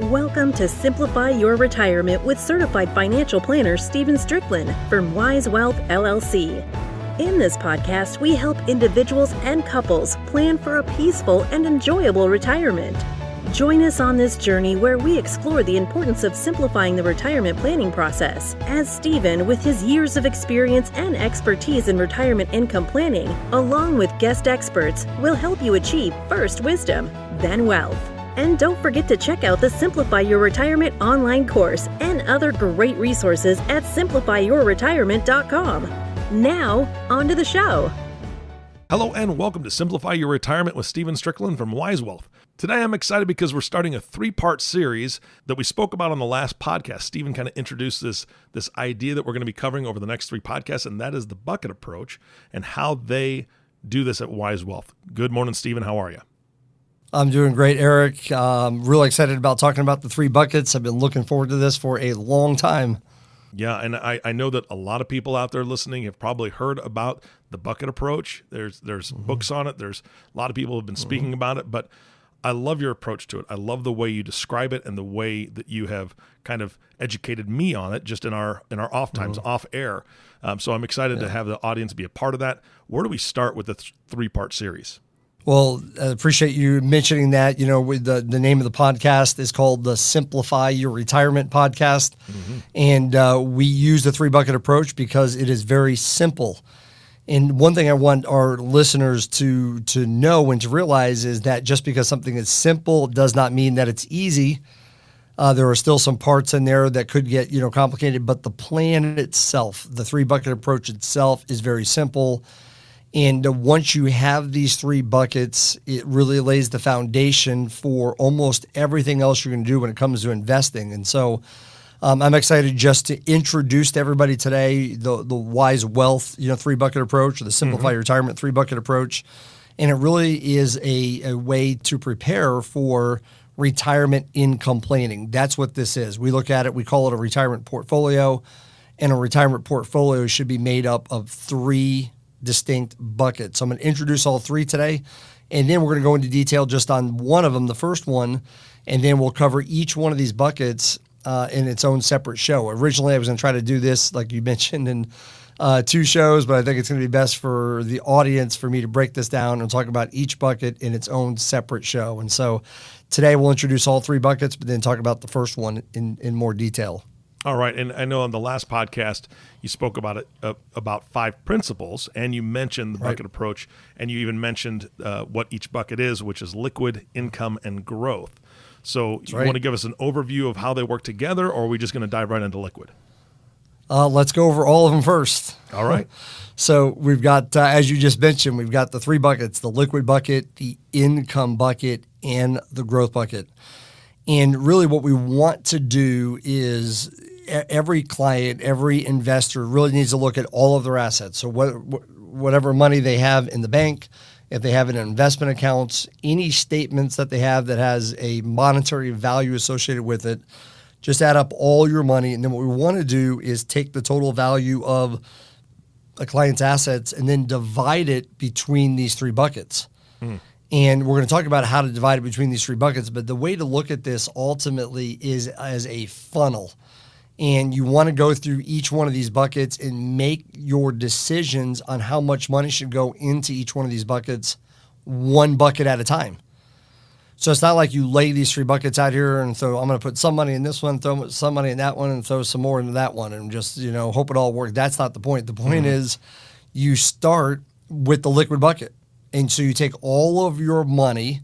Welcome to Simplify Your Retirement with Certified Financial Planner Stephen Strickland from Wise Wealth, LLC. In this podcast, we help individuals and couples plan for a peaceful and enjoyable retirement. Join us on this journey where we explore the importance of simplifying the retirement planning process, as Stephen, with his years of experience and expertise in retirement income planning, along with guest experts, will help you achieve first wisdom, then wealth. And don't forget to check out the Simplify Your Retirement online course and other great resources at simplifyyourretirement.com. Now, on to the show. Hello and welcome to Simplify Your Retirement with Stephen Strickland from Wise Wealth. Today I'm excited because we're starting a 3-part series that we spoke about on the last podcast. Stephen kind of introduced this idea that we're going to be covering over the next 3 podcasts, and that is the bucket approach and how they do this at Wise Wealth. Good morning, Stephen. How are you? I'm doing great, Eric. Really excited about talking about the 3 buckets. I've been looking forward to this for a long time. Yeah, and I know that a lot of people out there listening have probably heard about the bucket approach. There's books on it. There's a lot of people have been speaking about it, but I love your approach to it. I love the way you describe it and the way that you have kind of educated me on it just in our off times, off air. So I'm excited to have the audience be a part of that. Where do we start with the 3-part series? Well, I appreciate you mentioning that. You know, with the name of the podcast is called the Simplify Your Retirement Podcast. And we use the 3-bucket approach because it is very simple. And one thing I want our listeners to know and to realize is that just because something is simple does not mean that it's easy. There are still some parts in there that could get, complicated, but the plan itself, the 3-bucket approach itself is very simple. And once you have these 3 buckets, it really lays the foundation for almost everything else you're going to do when it comes to investing. And so I'm excited just to introduce to everybody today the Wise Wealth 3-bucket approach, or the Simplify Your Retirement 3-bucket approach. And it really is a way to prepare for retirement income planning. That's what this is. We look at it, we call it a retirement portfolio. And a retirement portfolio should be made up of 3 distinct buckets. So I'm going to introduce all 3 today, and then we're going to go into detail just on one of them, the first one, and then we'll cover each one of these buckets in its own separate show. Originally, I was going to try to do this, like you mentioned, in 2 shows, but I think it's going to be best for the audience for me to break this down and talk about each bucket in its own separate show. And so today we'll introduce all 3 buckets, but then talk about the first one in more detail. All right, and I know on the last podcast you spoke about it about 5 principles, and you mentioned the bucket approach, and you even mentioned what each bucket is, which is liquid, income, and growth. So you want to give us an overview of how they work together, or are we just going to dive right into liquid? Let's go over all of them first. All right. So we've got, as you just mentioned, we've got the 3 buckets: the liquid bucket, the income bucket, and the growth bucket. And really what we want to do is every client, every investor really needs to look at all of their assets. So whatever money they have in the bank, if they have it in investment accounts, any statements that they have that has a monetary value associated with it, just add up all your money. And then what we want to do is take the total value of a client's assets and then divide it between these 3 buckets. And we're going to talk about how to divide it between these 3 buckets. But the way to look at this ultimately is as a funnel. And you want to go through each one of these buckets and make your decisions on how much money should go into each one of these buckets, 1 bucket at a time. So it's not like you lay these 3 buckets out here and so I'm going to put some money in this one, throw some money in that one, and throw some more into that one and just, hope it all works. That's not the point. The point is you start with the liquid bucket. And so you take all of your money.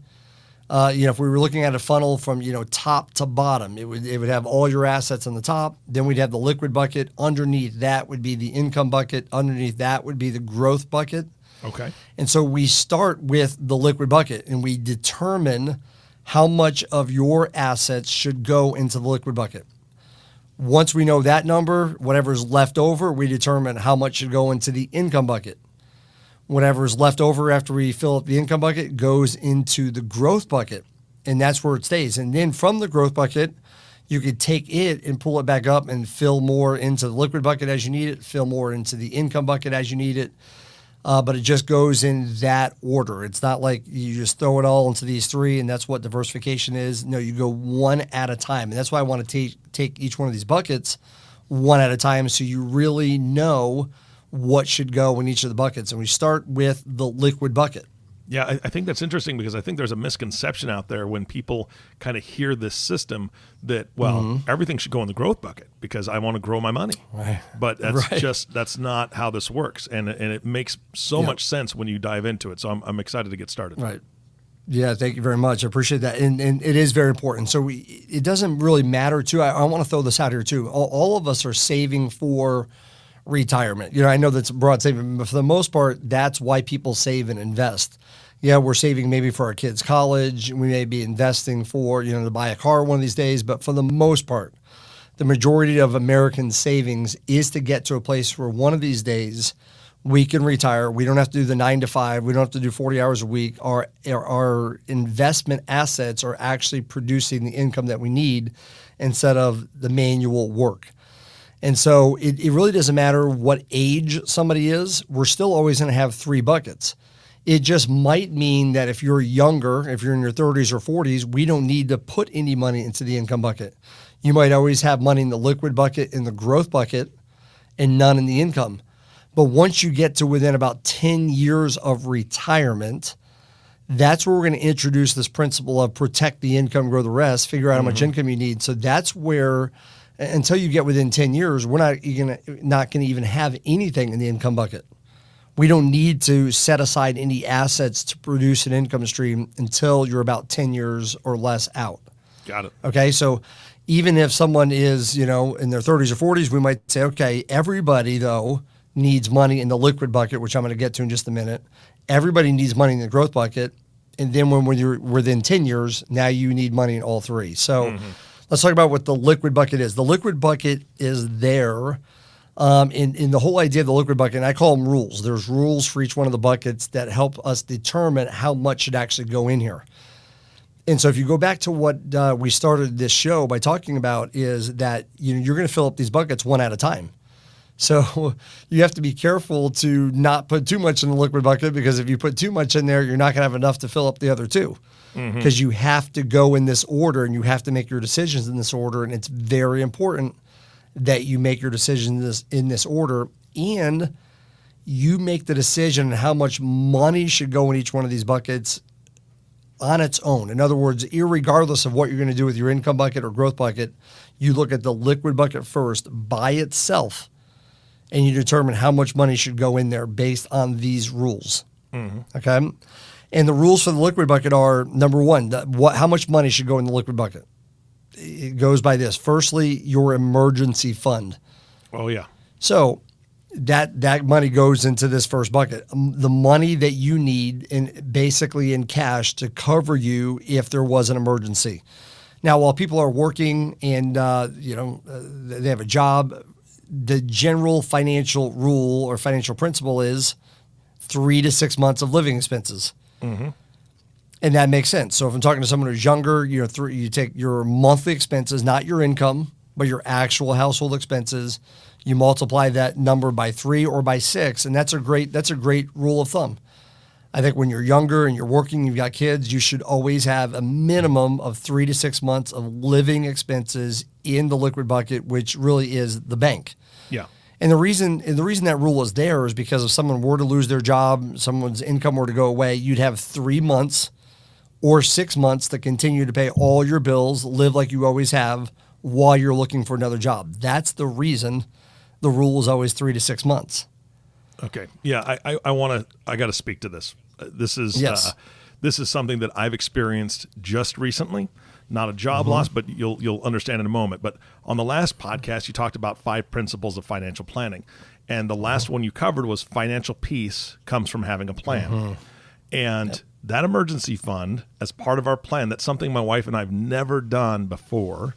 If we were looking at a funnel from, top to bottom, it would have all your assets on the top. Then we'd have the liquid bucket. Underneath that would be the income bucket. Underneath that would be the growth bucket. Okay. And so we start with the liquid bucket and we determine how much of your assets should go into the liquid bucket. Once we know that number, whatever's left over, we determine how much should go into the income bucket. Whatever's left over after we fill up the income bucket goes into the growth bucket, and that's where it stays. And then from the growth bucket, you could take it and pull it back up and fill more into the liquid bucket as you need it, fill more into the income bucket as you need it. but it just goes in that order. It's not like you just throw it all into these three and that's what diversification is. No, you go one at a time. And that's why I want to take each one of these buckets one at a time so you really know what should go in each of the buckets. And we start with the liquid bucket. Yeah, I think that's interesting because I think there's a misconception out there when people kind of hear this system that, well, everything should go in the growth bucket because I want to grow my money. Right. But that's not how this works. And it makes so much sense when you dive into it. So I'm excited to get started. Right. Yeah, thank you very much. I appreciate that. And it is very important. So it doesn't really matter, too. I want to throw this out here, too. All of us are saving for retirement. I know that's broad saving, but for the most part, that's why people save and invest. Yeah, we're saving maybe for our kids' college. We may be investing for, to buy a car one of these days. But for the most part, the majority of American savings is to get to a place where one of these days we can retire. We don't have to do the 9 to 5. We don't have to do 40 hours a week. Our investment assets are actually producing the income that we need instead of the manual work. And so it really doesn't matter what age somebody is. We're still always going to have three buckets. It just might mean that if you're younger, if you're in your 30s or 40s, we don't need to put any money into the income bucket. You might always have money in the liquid bucket, in the growth bucket, and none in the income. But once you get to within about 10 years of retirement, that's where we're going to introduce this principle of protect the income, grow the rest, figure out how much income you need. So that's where, until you get within 10 years, we're not going to even have anything in the income bucket. We don't need to set aside any assets to produce an income stream until you're about 10 years or less out. Got it. Okay, so even if someone is, in their 30s or 40s, we might say, okay, everybody, though, needs money in the liquid bucket, which I'm going to get to in just a minute. Everybody needs money in the growth bucket. And then when you're within 10 years, now you need money in all three. So let's talk about what the liquid bucket is. The liquid bucket is there. In the whole idea of the liquid bucket, and I call them rules. There's rules for each one of the buckets that help us determine how much should actually go in here. And so if you go back to what we started this show by talking about is that you're going to fill up these buckets one at a time. So you have to be careful to not put too much in the liquid bucket because if you put too much in there, you're not going to have enough to fill up the other two because you have to go in this order and you have to make your decisions in this order. And it's very important that you make your decisions in this order and you make the decision on how much money should go in each one of these buckets on its own. In other words, irregardless of what you're going to do with your income bucket or growth bucket, you look at the liquid bucket first by itself and you determine how much money should go in there based on these rules. Okay? And the rules for the liquid bucket are, number one, how much money should go in the liquid bucket? It goes by this. Firstly, your emergency fund. Oh, yeah. So that money goes into this first bucket. The money that you need basically in cash to cover you if there was an emergency. Now, while people are working and they have a job, the general financial rule or financial principle is 3 to 6 months of living expenses. And that makes sense. So if I'm talking to someone who's younger, you take your monthly expenses, not your income, but your actual household expenses. You multiply that number by 3 or by 6, and that's a great rule of thumb. I think when you're younger and you're working, you've got kids, you should always have a minimum of 3 to 6 months of living expenses in the liquid bucket, which really is the bank. Yeah. And the reason that rule is there is because if someone were to lose their job, someone's income were to go away, you'd have 3 months or 6 months to continue to pay all your bills, live like you always have while you're looking for another job. That's the reason the rule is always 3 to 6 months. Okay. Yeah, I got to speak to this. This is something that I've experienced just recently. Not a job loss, but you'll understand in a moment. But on the last podcast, you talked about 5 principles of financial planning. And the last one you covered was financial peace comes from having a plan. And that emergency fund, as part of our plan, that's something my wife and I have never done before.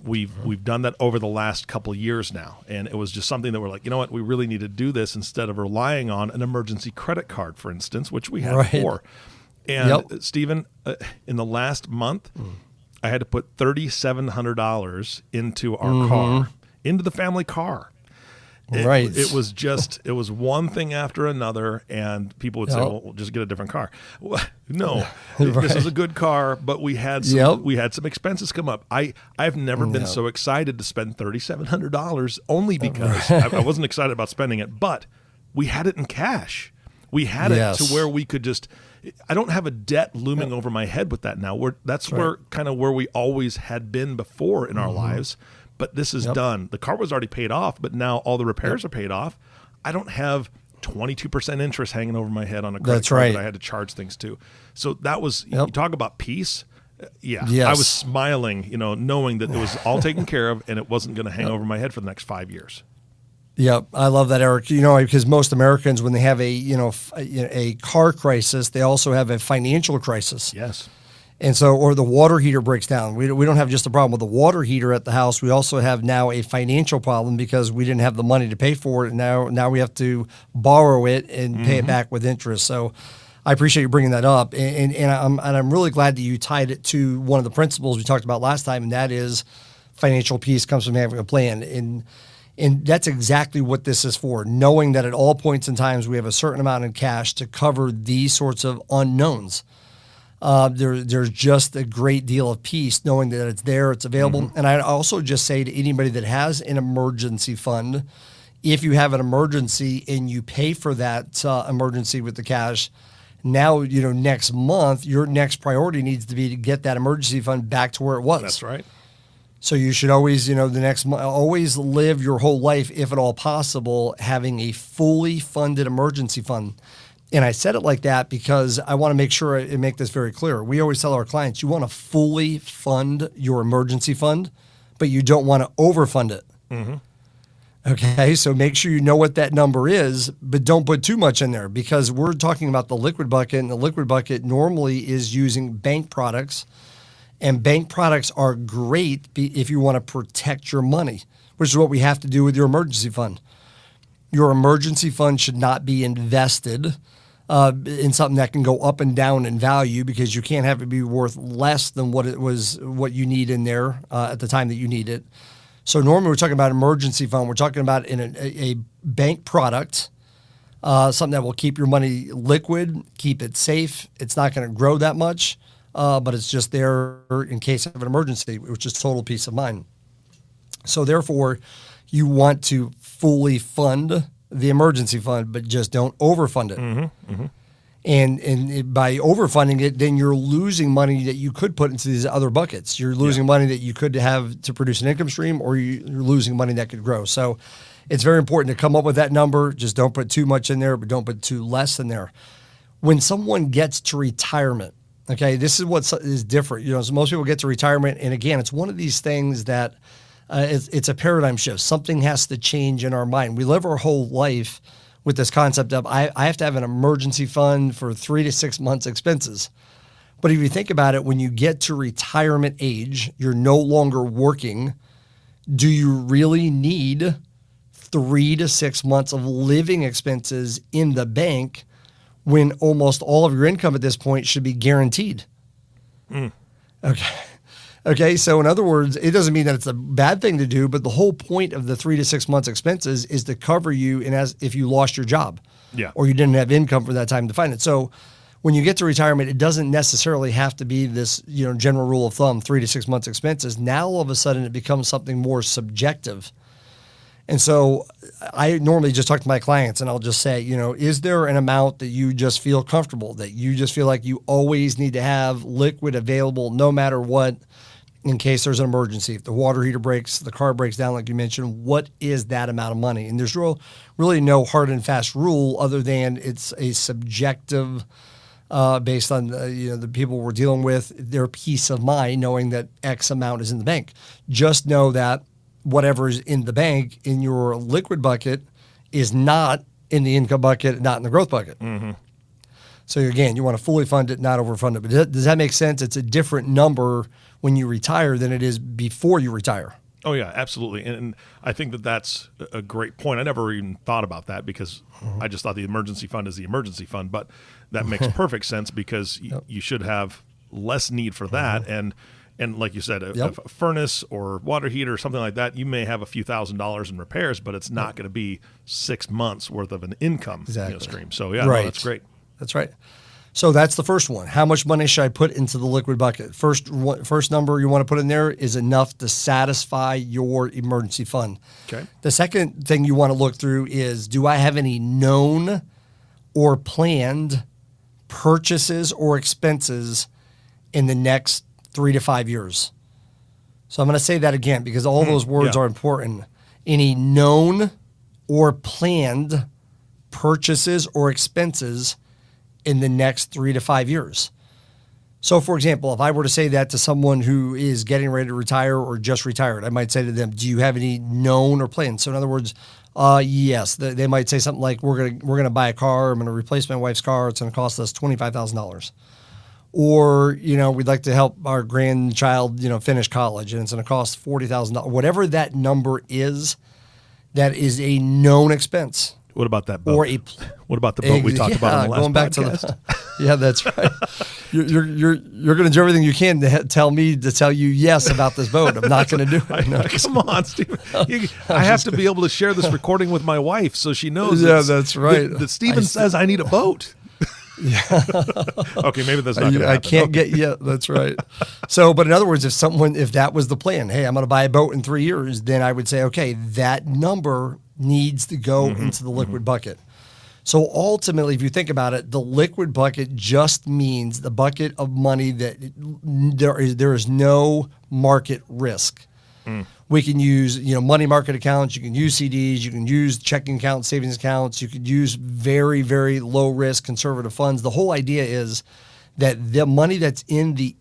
We've done that over the last couple of years now. And it was just something that we're like, you know what, we really need to do this instead of relying on an emergency credit card, for instance, which we had before. And Stephen, in the last month, I had to put $3,700 into our car, into the family car. Right. It was one thing after another, and people would say, "Well, we'll just get a different car." Well, no, this is a good car, but we had some expenses come up. I've never been so excited to spend $3,700 only because I wasn't excited about spending it, but we had it in cash. We had it to where we could just. I don't have a debt looming over my head with that now. That's where we always had been before in our lives. But this is done. The car was already paid off, but now all the repairs are paid off. I don't have 22% interest hanging over my head on a credit card that I had to charge things to. So that was, you talk about peace. I was smiling, knowing that it was all taken care of and it wasn't going to hang over my head for the next 5 years. Yep, I love that, Eric. Because most Americans, when they have a car crisis, they also have a financial crisis. Yes. And so, or the water heater breaks down. We don't have just a problem with the water heater at the house. We also have now a financial problem because we didn't have the money to pay for it. And now we have to borrow it and pay it back with interest. So I appreciate you bringing that up. And I'm really glad that you tied it to one of the principles we talked about last time, and that is financial peace comes from having a plan. And that's exactly what this is for, knowing that at all points in times we have a certain amount in cash to cover these sorts of unknowns. There's just a great deal of peace knowing that it's there, it's available. And I also just say to anybody that has an emergency fund, if you have an emergency and you pay for that emergency with the cash, now, next month, your next priority needs to be to get that emergency fund back to where it was. That's right. So you should always, the next month, always live your whole life, if at all possible, having a fully funded emergency fund. And I said it like that because I want to make sure I make this very clear. We always tell our clients, you want to fully fund your emergency fund, but you don't want to overfund it. Okay, so make sure you know what that number is, but don't put too much in there because we're talking about the liquid bucket, and the liquid bucket normally is using bank products, and bank products are great if you want to protect your money, which is what we have to do with your emergency fund. Your emergency fund should not be invested in something that can go up and down in value because you can't have it be worth less than what you need in there at the time that you need it. So normally we're talking about emergency fund. We're talking about in a bank product, something that will keep your money liquid, keep it safe. It's not going to grow that much, but it's just there in case of an emergency, which is total peace of mind. So therefore, you want to fully fund the emergency fund, but just don't overfund it. And by overfunding it, then you're losing money that you could put into these other buckets. You're losing money that you could have to produce an income stream, or you're losing money that could grow. So it's very important to come up with that number. Just don't put too much in there, but don't put too less in there. When someone gets to retirement, okay, this is what is different. So most people get to retirement, and again, it's one of these things that it's a paradigm shift. Something has to change in our mind. We live our whole life with this concept of I have to have an emergency fund for 3 to 6 months expenses. But if you think about it, when you get to retirement age, you're no longer working. Do you really need 3 to 6 months of living expenses in the bank when almost all of your income at this point should be guaranteed? Okay, so in other words, it doesn't mean that it's a bad thing to do, but the whole point of the 3 to 6 months expenses is to cover you if you lost your job, or you didn't have income for that time to find it. So when you get to retirement, it doesn't necessarily have to be this general rule of thumb, 3 to 6 months expenses. Now all of a sudden it becomes something more subjective. And so I normally just talk to my clients and I'll just say, is there an amount that you just feel comfortable, that you just feel like you always need to have liquid available no matter what, in case there's an emergency? If the water heater breaks, the car breaks down, like you mentioned, what is that amount of money? And there's really no hard and fast rule other than it's a subjective based on the people we're dealing with, their peace of mind, knowing that X amount is in the bank. Just know that whatever is in the bank in your liquid bucket is not in the income bucket, not in the growth bucket. So again, you want to fully fund it, not overfund it. But does that make sense? It's a different number when you retire than it is before you retire. Oh yeah, absolutely. And I think that's a great point. I never even thought about that because I just thought the emergency fund is the emergency fund, but that makes perfect sense because you should have less need for that. And And like you said, Yep. a furnace or water heater or something like that, you may have a few $1,000s in repairs, but it's not going to be 6 months worth of an income stream. So yeah, Right. no, that's great. That's right. So that's the first one. How much money should I put into the liquid bucket? First number you want to put in there is enough to satisfy your emergency fund. Okay. The second thing you want to look through is, do I have any known or planned purchases or expenses in the next 3 to 5 years? So I'm going to say that again because all those words are important. Any known or planned purchases or expenses in the next 3 to 5 years. So, for example, if I were to say that to someone who is getting ready to retire or just retired, I might say to them, do you have any known or planned? So in other words, yes, they might say something like, we're gonna buy a car. I'm going to replace my wife's car. It's going to cost us $25,000. Or, we'd like to help our grandchild, finish college and it's going to cost $40,000. Whatever that number is, that is a known expense. What about that boat? What about the boat we talked about in the last going back podcast? Yeah, that's right. You're going to do everything you can to tell me to tell you yes about this boat. I'm not going to do it. No. Come on, Stephen. I have to be able to share this recording with my wife so she knows. Yeah, that's right. That Stephen says I need a boat. Yeah. Okay, maybe that's not going to happen. I can't get yet. That's right. So, but in other words, if that was the plan, hey, I'm going to buy a boat in 3 years, then I would say, okay, that number needs to go into the liquid bucket. So ultimately, if you think about it, the liquid bucket just means the bucket of money that there is no market risk. We can use, money market accounts. You can use CDs. You can use checking accounts, savings accounts. You could use very, very low risk conservative funds. The whole idea is that the money that's in the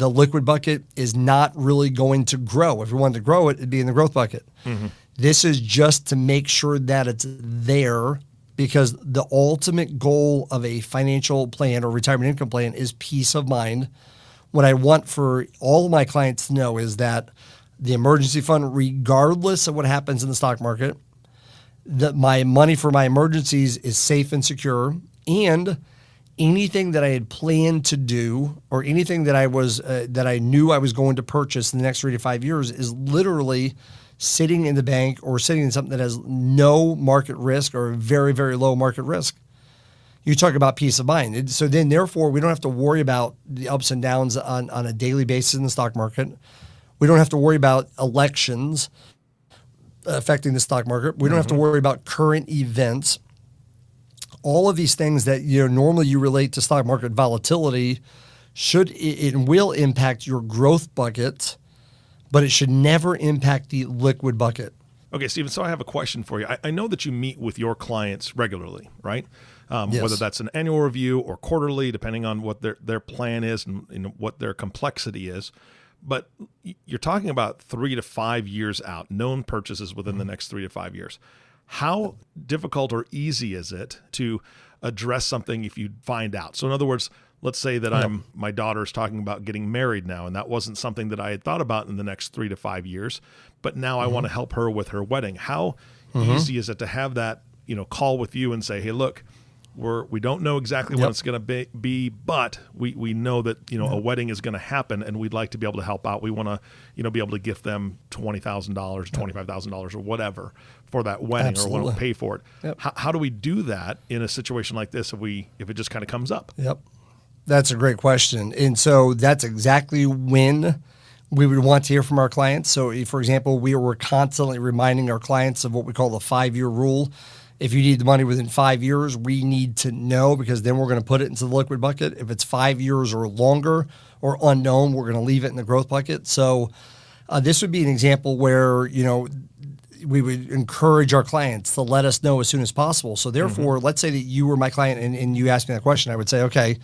liquid bucket is not really going to grow. If we wanted to grow it, it'd be in the growth bucket. This is just to make sure that it's there, because the ultimate goal of a financial plan or retirement income plan is peace of mind. What I want for all of my clients to know is that the emergency fund, regardless of what happens in the stock market, that my money for my emergencies is safe and secure, and anything that I had planned to do or anything that I knew I was going to purchase in the next 3 to 5 years is literally sitting in the bank or sitting in something that has no market risk or very, very low market risk. You talk about peace of mind. So then, therefore, we don't have to worry about the ups and downs on a daily basis in the stock market. We don't have to worry about elections affecting the stock market. We don't have to worry about current events. All of these things that normally you relate to stock market volatility will impact your growth bucket, but it should never impact the liquid bucket. Okay, Stephen, so I have a question for you. I know that you meet with your clients regularly, right? Yes. Whether that's an annual review or quarterly, depending on what their plan is and what their complexity is. But you're talking about 3 to 5 years out, known purchases within the next 3 to 5 years. How difficult or easy is it to address something if you find out? So in other words, let's say that my daughter's talking about getting married now, and that wasn't something that I had thought about in the next 3 to 5 years, but now I want to help her with her wedding. How easy is it to have that, call with you and say, hey, look, we don't know exactly when it's going to be, but we know that a wedding is going to happen, and we'd like to be able to help out. We want to be able to gift them $20,000, $25,000, or whatever for that wedding. Absolutely. Or want to pay for it. Yep. How do we do that in a situation like this if it just kind of comes up? Yep, that's a great question, and so that's exactly when we would want to hear from our clients. So, for example, we were constantly reminding our clients of what we call the 5-year rule. If you need the money within 5 years, we need to know, because then we're going to put it into the liquid bucket. If it's 5 years or longer or unknown, we're going to leave it in the growth bucket. So this would be an example where, we would encourage our clients to let us know as soon as possible. So therefore, let's say that you were my client and you asked me that question. I would say, okay,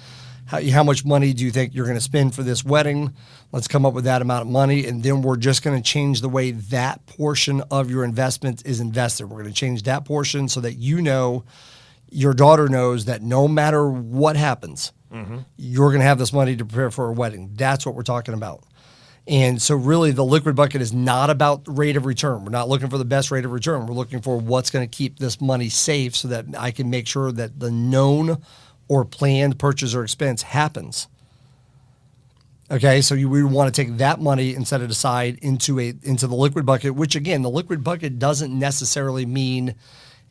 how much money do you think you're going to spend for this wedding? Let's come up with that amount of money, and then we're just going to change the way that portion of your investment is invested. We're going to change that portion so that your daughter knows that no matter what happens, you're going to have this money to prepare for a wedding. That's what we're talking about. And so really the liquid bucket is not about rate of return. We're not looking for the best rate of return. We're looking for what's going to keep this money safe so that I can make sure that the known or planned purchase or expense happens. Okay, so we want to take that money and set it aside into the liquid bucket, which again, the liquid bucket doesn't necessarily mean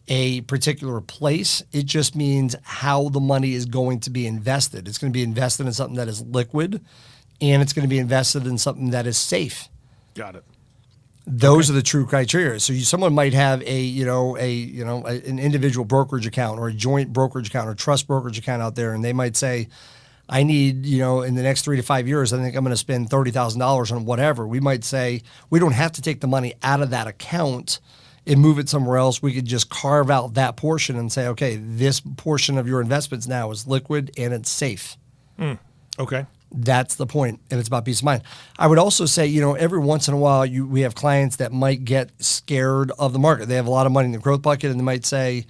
a particular place. It just means how the money is going to be invested. It's going to be invested in something that is liquid, and it's going to be invested in something that is safe. Got it. Those are the true criteria. So someone might have an individual brokerage account or a joint brokerage account or trust brokerage account out there, and they might say, I need, in the next 3 to 5 years, I think I'm going to spend $30,000 on whatever. We might say, we don't have to take the money out of that account and move it somewhere else. We could just carve out that portion and say, okay, this portion of your investments now is liquid and it's safe. Okay. That's the point, and it's about peace of mind. I would also say, every once in a while, we have clients that might get scared of the market. They have a lot of money in the growth bucket, and they might say,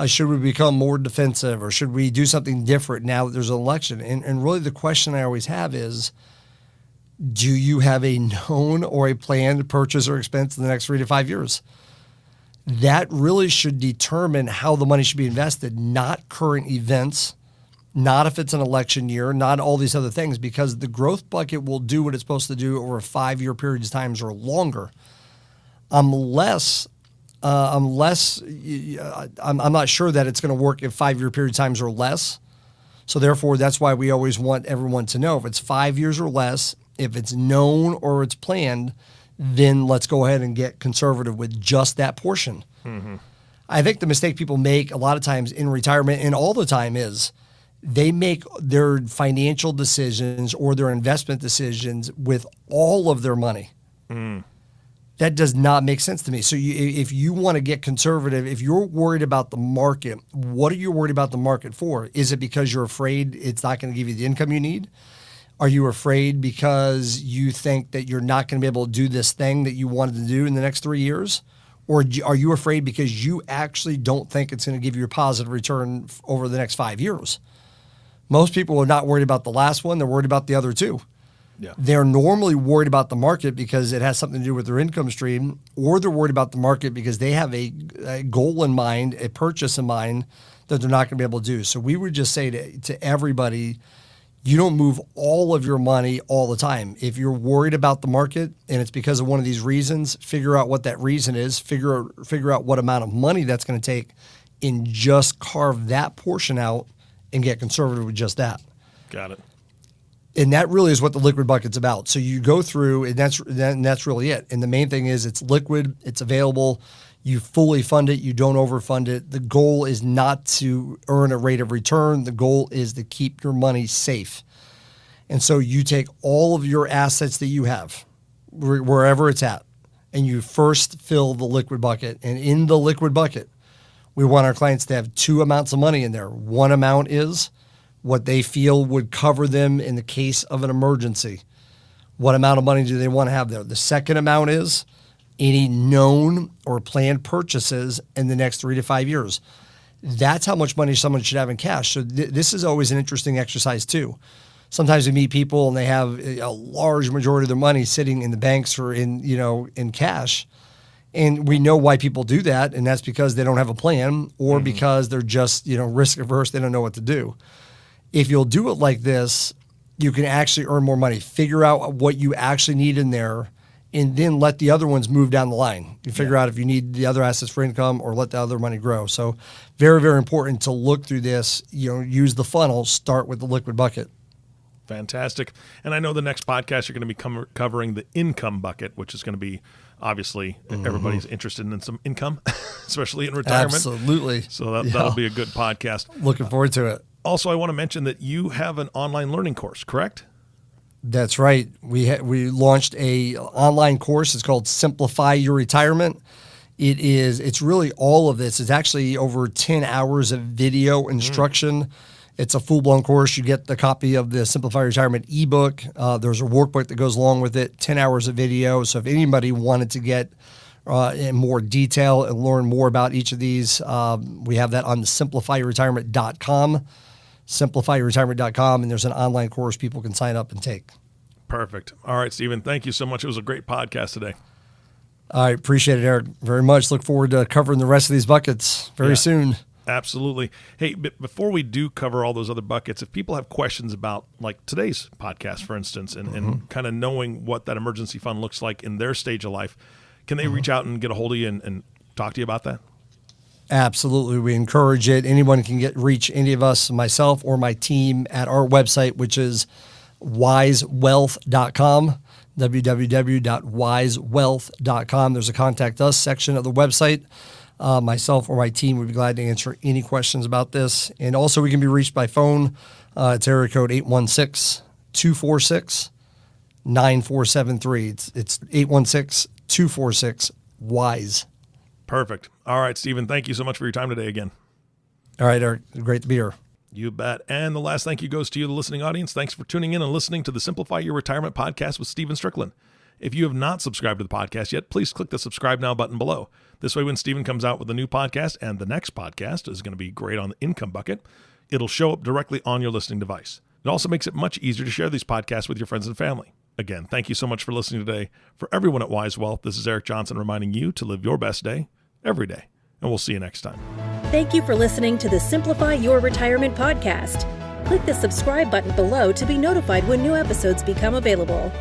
should we become more defensive, or should we do something different now that there's an election? And really the question I always have is, do you have a known or a planned purchase or expense in the next 3 to 5 years? That really should determine how the money should be invested, not current events, not if it's an election year, not all these other things, because the growth bucket will do what it's supposed to do over a 5-year period of time or longer, unless I'm not sure that it's going to work if 5-year period of times or less. So therefore, that's why we always want everyone to know if it's 5 years or less, if it's known or it's planned, then let's go ahead and get conservative with just that portion. Mm-hmm. I think the mistake people make a lot of times in retirement and all the time is they make their financial decisions or their investment decisions with all of their money. That does not make sense to me. So if you want to get conservative, if you're worried about the market, what are you worried about the market for? Is it because you're afraid it's not going to give you the income you need? Are you afraid because you think that you're not going to be able to do this thing that you wanted to do in the next 3 years? Or are you afraid because you actually don't think it's going to give you a positive return over the next 5 years? Most people are not worried about the last one. They're worried about the other two. Yeah. They're normally worried about the market because it has something to do with their income stream, or they're worried about the market because they have a goal in mind, a purchase in mind that they're not going to be able to do. So we would just say to everybody, you don't move all of your money all the time. If you're worried about the market and it's because of one of these reasons, figure out what that reason is, figure out what amount of money that's going to take, and just carve that portion out and get conservative with just that. Got it. And that really is what the liquid bucket's about. So you go through, and that's really it. And the main thing is it's liquid, it's available, you fully fund it, you don't overfund it. The goal is not to earn a rate of return. The goal is to keep your money safe. And so you take all of your assets that you have, wherever it's at, and you first fill the liquid bucket. And in the liquid bucket, we want our clients to have 2 amounts of money in there. One amount is what they feel would cover them in the case of an emergency. What amount of money do they want to have there? The second amount is any known or planned purchases in the next 3 to 5 years. That's how much money someone should have in cash. So this is always an interesting exercise too. Sometimes we meet people and they have a large majority of their money sitting in the banks or in cash. And we know why people do that, and that's because they don't have a plan or because they're just, risk averse. They don't know what to do. If you'll do it like this, you can actually earn more money. Figure out what you actually need in there, and then let the other ones move down the line. You figure out if you need the other assets for income or let the other money grow. So very, very important to look through this, use the funnel, start with the liquid bucket. Fantastic. And I know the next podcast you're going to be covering the income bucket, which is going to be obviously everybody's interested in some income, especially in retirement. Absolutely. So that'll be a good podcast. Looking forward to it. Also, I want to mention that you have an online learning course, correct? That's right. We launched a online course. It's called Simplify Your Retirement. It's really all of this. It's actually over 10 hours of video instruction. It's a full-blown course. You get the copy of the Simplify Your Retirement ebook. There's a workbook that goes along with it, 10 hours of video. So if anybody wanted to get in more detail and learn more about each of these, we have that on the simplifyyourretirement.com. simplifyyourretirement.com, and there's an online course people can sign up and take. Perfect. All right, Stephen, thank you so much. It was a great podcast today. I appreciate it, Eric, very much. Look forward to covering the rest of these buckets very soon. Absolutely. Hey, but before we do cover all those other buckets, if people have questions about like today's podcast, for instance, and kind of knowing what that emergency fund looks like in their stage of life, can they reach out and get a hold of you and talk to you about that? Absolutely. We encourage it. Anyone can reach any of us, myself or my team, at our website, which is wisewealth.com, www.wisewealth.com. There's a contact us section of the website. Myself or my team would be glad to answer any questions about this. And also we can be reached by phone. It's area code 816-246-9473. It's 816-246-WISE. Perfect. All right, Stephen, thank you so much for your time today again. All right, Eric. Great to be here. You bet. And the last thank you goes to you, the listening audience. Thanks for tuning in and listening to the Simplify Your Retirement podcast with Stephen Strickland. If you have not subscribed to the podcast yet, please click the subscribe now button below. This way, when Stephen comes out with a new podcast, and the next podcast is going to be great on the income bucket, it'll show up directly on your listening device. It also makes it much easier to share these podcasts with your friends and family. Again, thank you so much for listening today. For everyone at Wise Wealth, this is Eric Johnson reminding you to live your best day every day. And we'll see you next time. Thank you for listening to the Simplify Your Retirement podcast. Click the subscribe button below to be notified when new episodes become available.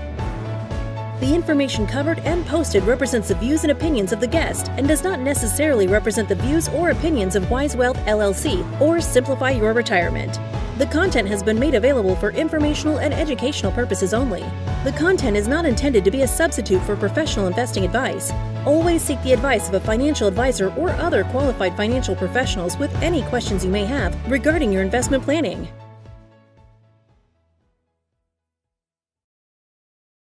The information covered and posted represents the views and opinions of the guest and does not necessarily represent the views or opinions of Wise Wealth LLC or Simplify Your Retirement. The content has been made available for informational and educational purposes only. The content is not intended to be a substitute for professional investing advice. Always seek the advice of a financial advisor or other qualified financial professionals with any questions you may have regarding your investment planning.